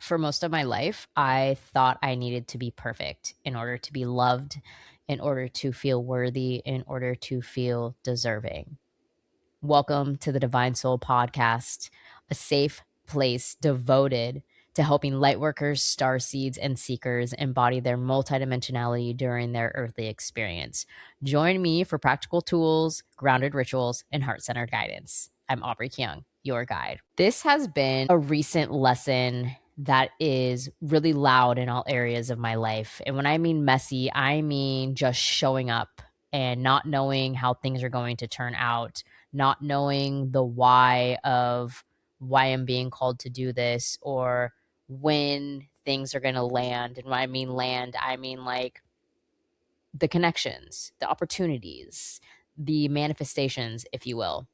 For most of my life, I thought I needed to be perfect in order to be loved, in order to feel worthy, in order to feel deserving. Welcome to the Divine Soul Podcast, a safe place devoted to helping lightworkers, star seeds, and seekers embody their multidimensionality during their earthly experience. Join me for practical tools, grounded rituals, and heart centered guidance. I'm Aubrey Kyung, your guide. This has been a recent lesson that is really loud in all areas of my life. And when I mean messy, I mean just showing up and not knowing how things are going to turn out, not knowing the why of why I'm being called to do this or when things are going to land. And when I mean land, I mean like the connections, the opportunities, the manifestations, if you will.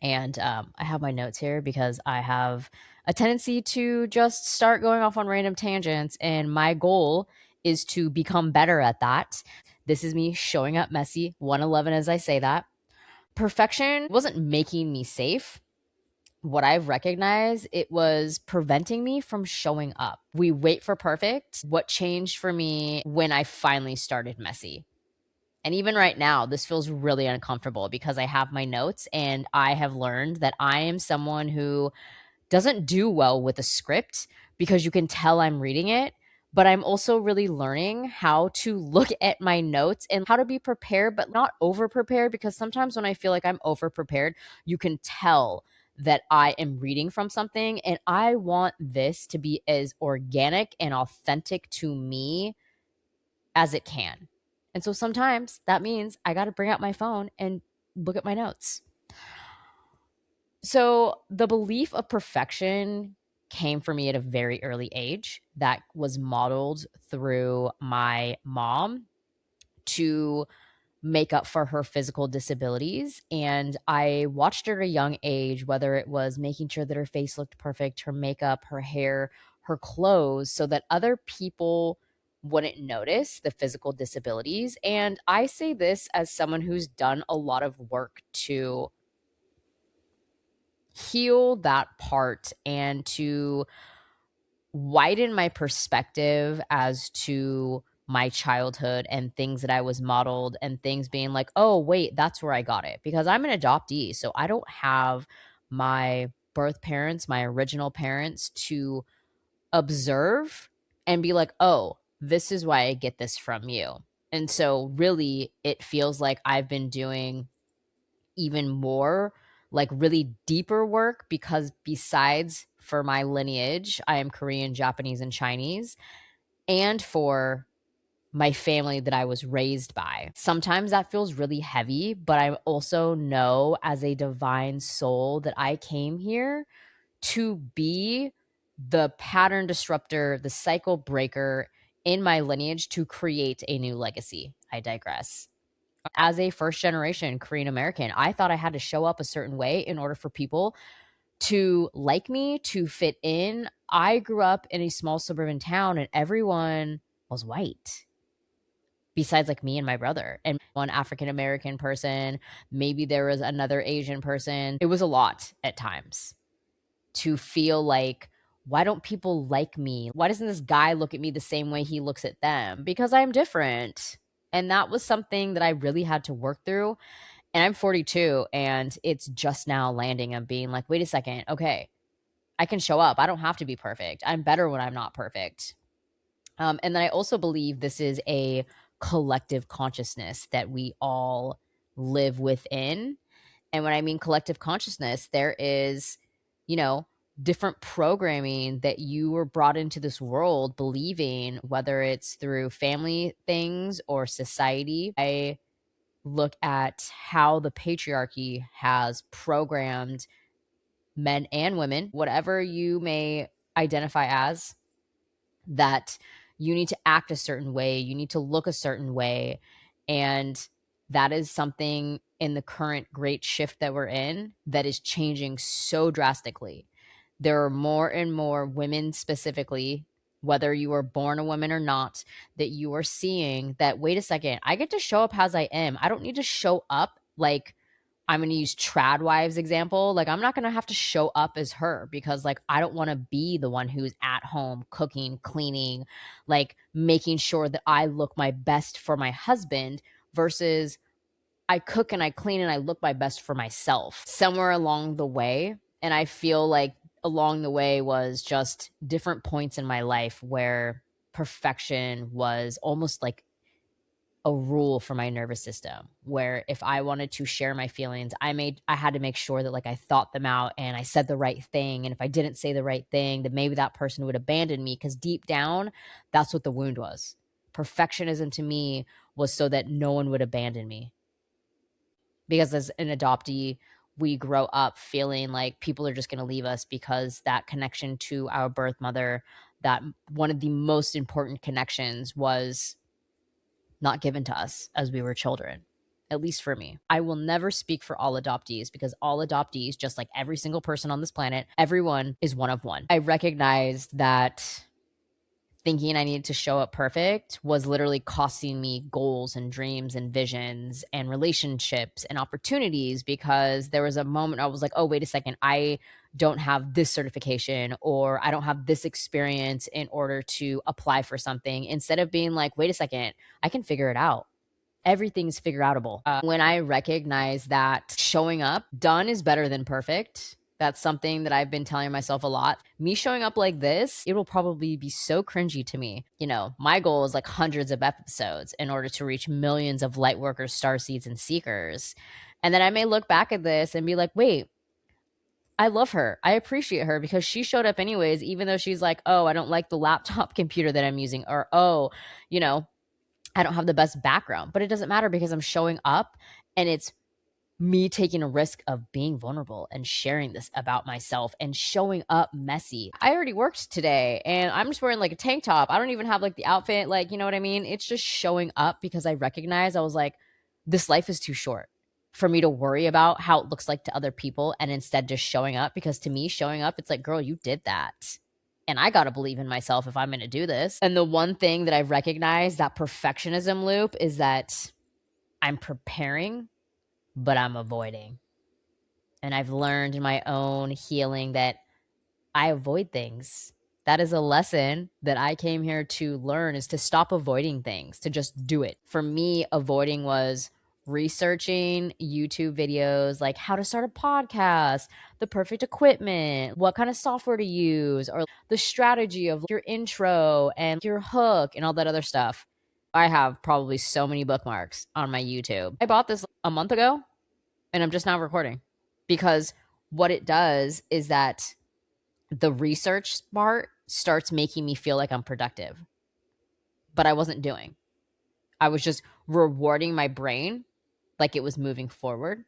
And I have my notes here because I have a tendency to just start going off on random tangents. And my goal is to become better at that. This is me showing up messy, 111 as I say that. Perfection wasn't making me safe. What I've recognized, it was preventing me from showing up. We wait for perfect. What changed for me when I finally started messy? And even right now, this feels really uncomfortable because I have my notes and I have learned that I am someone who doesn't do well with a script because you can tell I'm reading it. But I'm also really learning how to look at my notes and how to be prepared, but not over prepared. Because sometimes when I feel like I'm over prepared, you can tell that I am reading from something. And I want this to be as organic and authentic to me as it can. And so sometimes that means I got to bring out my phone and look at my notes. So the belief of perfection came for me at a very early age that was modeled through my mom to make up for her physical disabilities. And I watched her at a young age, whether it was making sure that her face looked perfect, her makeup, her hair, her clothes, so that other people wouldn't notice the physical disabilities. And I say this as someone who's done a lot of work to heal that part and to widen my perspective as to my childhood and things that I was modeled and things being like, oh, wait, that's where I got it. Because I'm an adoptee. So I don't have my birth parents, my original parents to observe and be like, oh, this is why I get this from you. And so really, it feels like I've been doing even more like really deeper work because besides for my lineage, I am Korean, Japanese, and Chinese, and for my family that I was raised by. Sometimes that feels really heavy, but I also know as a divine soul that I came here to be the pattern disruptor, the cycle breaker in my lineage to create a new legacy. I digress. As a first generation Korean American, I thought I had to show up a certain way in order for people to like me, to fit in. I grew up in a small suburban town and everyone was white besides like me and my brother and one African American person. Maybe there was another Asian person. It was a lot at times to feel like, why don't people like me? Why doesn't this guy look at me the same way he looks at them? Because I'm different. And that was something that I really had to work through. And I'm 42 and it's just now landing and being like, wait a second. Okay, I can show up. I don't have to be perfect. I'm better when I'm not perfect. And then I also believe this is a collective consciousness that we all live within. And when I mean collective consciousness, there is, you know, different programming that you were brought into this world believing, whether it's through family things or society. I look at how the patriarchy has programmed men and women, whatever you may identify as, that you need to act a certain way, you need to look a certain way. And that is something in the current great shift that we're in that is changing so drastically. There are more and more women, specifically, whether you were born a woman or not, that you are seeing that, wait a second, I get to show up as I am. I don't need to show up like I'm going to use trad wives example. Like, I'm not going to have to show up as her because like I don't want to be the one who's at home cooking, cleaning, like making sure that I look my best for my husband versus I cook and I clean and I look my best for myself. Somewhere along the way, and I feel like along the way was just different points in my life where perfection was almost like a rule for my nervous system, where if I wanted to share my feelings, I had to make sure that like I thought them out and I said the right thing, and if I didn't say the right thing, then maybe that person would abandon me, because deep down that's what the wound was. Perfectionism to me was so that no one would abandon me, because as an adoptee, we grow up feeling like people are just going to leave us because that connection to our birth mother, that one of the most important connections, was not given to us as we were children. At least for me. I will never speak for all adoptees, because all adoptees, just like every single person on this planet, everyone is one of one. I recognized that thinking I needed to show up perfect was literally costing me goals and dreams and visions and relationships and opportunities, because there was a moment I was like, oh, wait a second, I don't have this certification, or I don't have this experience in order to apply for something. Instead of being like, wait a second, I can figure it out. Everything's figure outable. When I recognize that showing up, done is better than perfect. That's something that I've been telling myself a lot. Me showing up like this, it will probably be so cringy to me. You know, my goal is like hundreds of episodes in order to reach millions of light workers, starseeds, and seekers. And then I may look back at this and be like, wait, I love her. I appreciate her because she showed up anyways, even though she's like, oh, I don't like the laptop computer that I'm using, or, oh, you know, I don't have the best background. But it doesn't matter, because I'm showing up, and it's me taking a risk of being vulnerable and sharing this about myself and showing up messy. I already worked today and I'm just wearing like a tank top. I don't even have like the outfit, like, you know what I mean? It's just showing up, because I recognized, I was like, this life is too short for me to worry about how it looks like to other people, and instead just showing up. Because to me, showing up, it's like, girl, you did that. And I got to believe in myself if I'm going to do this. And the one thing that I've recognized, that perfectionism loop, is that I'm preparing, but I'm avoiding. And I've learned in my own healing that I avoid things. That is a lesson that I came here to learn, is to stop avoiding things, to just do it. For me, avoiding was researching YouTube videos, like how to start a podcast, the perfect equipment, what kind of software to use, or the strategy of your intro and your hook and all that other stuff. I have probably so many bookmarks on my YouTube. I bought this a month ago and I'm just now recording, because what it does is that the research part starts making me feel like I'm productive, but I wasn't doing. I was just rewarding my brain like it was moving forward,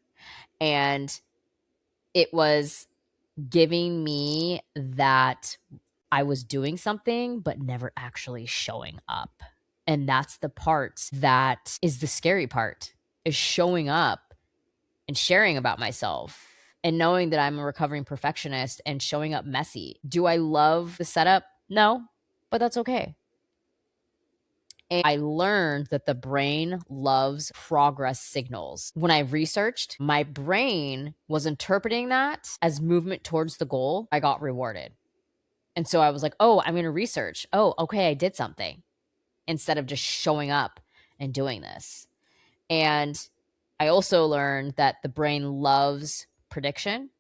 and it was giving me that I was doing something but never actually showing up. And that's the part that is the scary part, is showing up and sharing about myself and knowing that I'm a recovering perfectionist and showing up messy. Do I love the setup? No, but that's okay. And I learned that the brain loves progress signals. When I researched, my brain was interpreting that as movement towards the goal. I got rewarded. And so I was like, oh, I'm going to research. Oh, okay, I did something, instead of just showing up and doing this. And I also learned that the brain loves prediction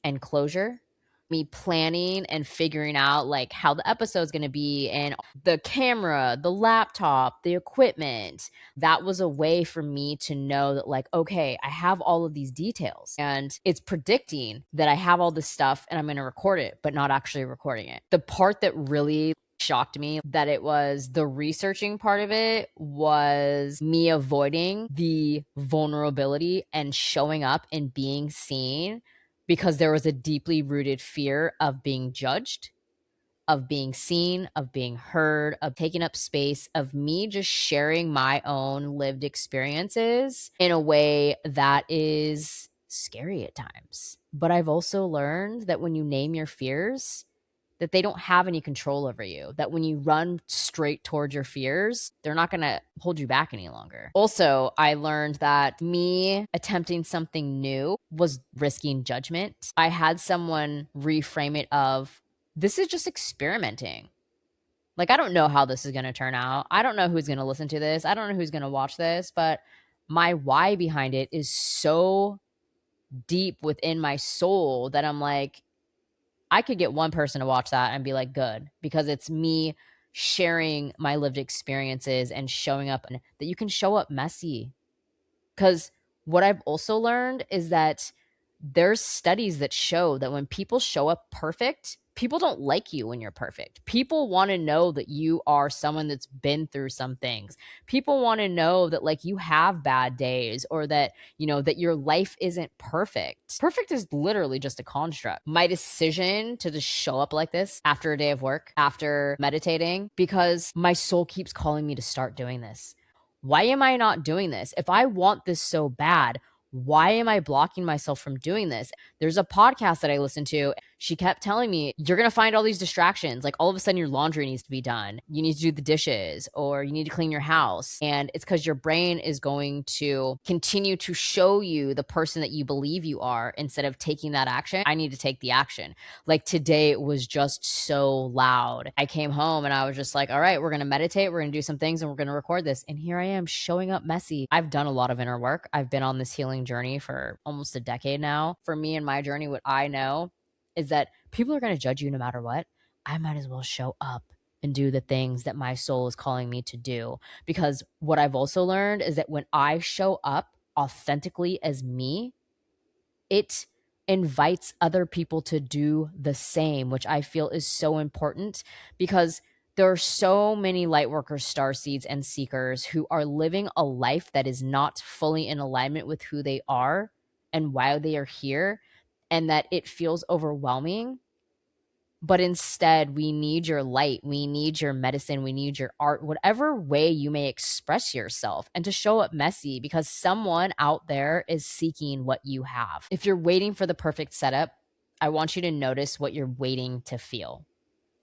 and closure. Me planning and figuring out like how the episode's going to be, and the camera, the laptop, the equipment, that was a way for me to know that like, okay, I have all of these details, and it's predicting that I have all this stuff and I'm going to record it, but not actually recording it. The part that really shocked me, that it was the researching part of it, was me avoiding the vulnerability and showing up and being seen, because there was a deeply rooted fear of being judged, of being seen, of being heard, of taking up space, of me just sharing my own lived experiences in a way that is scary at times. But I've also learned that when you name your fears, that they don't have any control over you, that when you run straight towards your fears, they're not going to hold you back any longer. Also, I learned that me attempting something new was risking judgment. I had someone reframe it of, this is just experimenting. Like, I don't know how this is going to turn out. I don't know who's going to listen to this. I don't know who's going to watch this, but my why behind it is so deep within my soul that I'm like, I could get one person to watch that and be like, good, because it's me sharing my lived experiences and showing up, and that you can show up messy. Because what I've also learned is that there's studies that show that when people show up perfect, people don't like you when you're perfect. People want to know that you are someone that's been through some things. People want to know that, like, you have bad days, or that, you know, that your life isn't perfect. Perfect is literally just a construct. My decision to just show up like this after a day of work, after meditating, because my soul keeps calling me to start doing this. Why am I not doing this? If I want this so bad, why am I blocking myself from doing this? There's a podcast that I listened to. She kept telling me, you're going to find all these distractions. Like, all of a sudden your laundry needs to be done. You need to do the dishes, or you need to clean your house. And it's because your brain is going to continue to show you the person that you believe you are instead of taking that action. I need to take the action. Like, today it was just so loud. I came home and I was just like, all right, we're going to meditate. We're going to do some things and we're going to record this. And here I am showing up messy. I've done a lot of inner work. I've been on this healing journey for almost a decade now. For me and my journey, what I know is that people are going to judge you no matter what. I might as well show up and do the things that my soul is calling me to do. Because what I've also learned is that when I show up authentically as me, it invites other people to do the same, which I feel is so important, because there are so many light workers, star seeds, and seekers who are living a life that is not fully in alignment with who they are and why they are here, and that it feels overwhelming. But instead, we need your light, we need your medicine, we need your art, whatever way you may express yourself, and to show up messy, because someone out there is seeking what you have. If you're waiting for the perfect setup, I want you to notice what you're waiting to feel.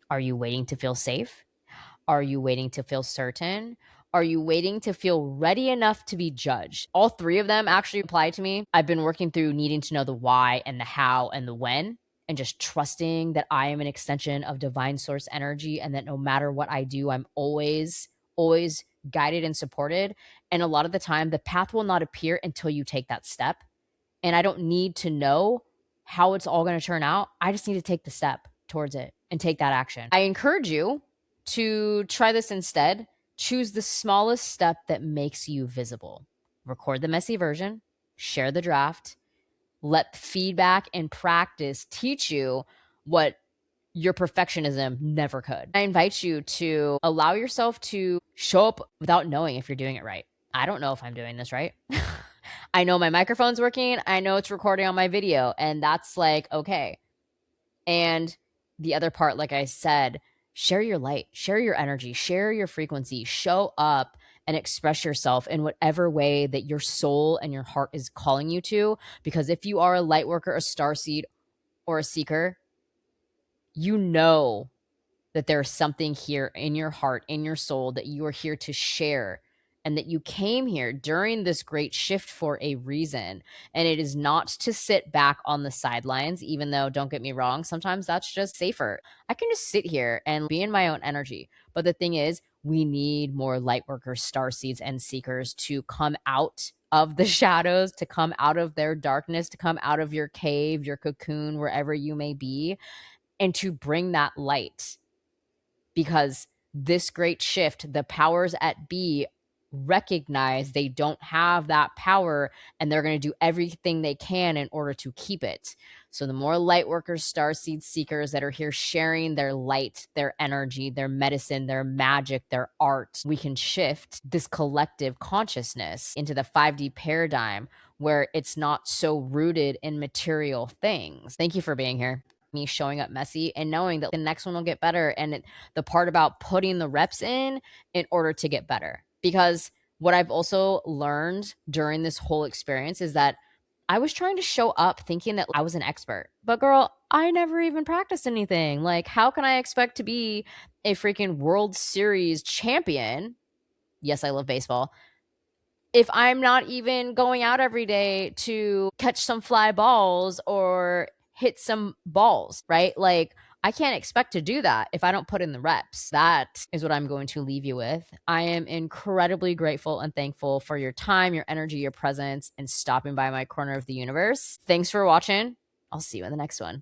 Are you waiting to feel safe? Are you waiting to feel certain? Are you waiting to feel ready enough to be judged? All three of them actually apply to me. I've been working through needing to know the why and the how and the when, and just trusting that I am an extension of divine source energy, and that no matter what I do, I'm always guided and supported. And a lot of the time, the path will not appear until you take that step. And I don't need to know how it's all going to turn out. I just need to take the step towards it and take that action. I encourage you to try this instead. Choose the smallest step that makes you visible. Record the messy version, share the draft, let feedback and practice teach you what your perfectionism never could. I invite you to allow yourself to show up without knowing if you're doing it right. I don't know if I'm doing this right. I know my microphone's working. I know it's recording on my video, and that's like, okay. And the other part, like I said, share your light, share your energy, share your frequency, show up and express yourself in whatever way that your soul and your heart is calling you to. Because if you are a light worker, a starseed, or a seeker, you know that there's something here in your heart, in your soul, that you are here to share, and that you came here during this great shift for a reason. And it is not to sit back on the sidelines, even though, don't get me wrong, sometimes that's just safer. I can just sit here and be in my own energy. But the thing is, we need more light workers, star seeds, and seekers to come out of the shadows, to come out of their darkness, to come out of your cave, your cocoon, wherever you may be, and to bring that light. Because this great shift, the powers at be recognize they don't have that power, and they're going to do everything they can in order to keep it. So the more light workers, starseed seekers that are here sharing their light, their energy, their medicine, their magic, their art, we can shift this collective consciousness into the 5D paradigm, where it's not so rooted in material things. Thank you for being here. Me showing up messy and knowing that the next one will get better. And the part about putting the reps in order to get better. Because what I've also learned during this whole experience is that I was trying to show up thinking that I was an expert. But girl, I never even practiced anything. Like, how can I expect to be a freaking World Series champion? Yes, I love baseball. If I'm not even going out every day to catch some fly balls or hit some balls, right? Like, I can't expect to do that if I don't put in the reps. That is what I'm going to leave you with. I am incredibly grateful and thankful for your time, your energy, your presence, and stopping by my corner of the universe. Thanks for watching. I'll see you in the next one.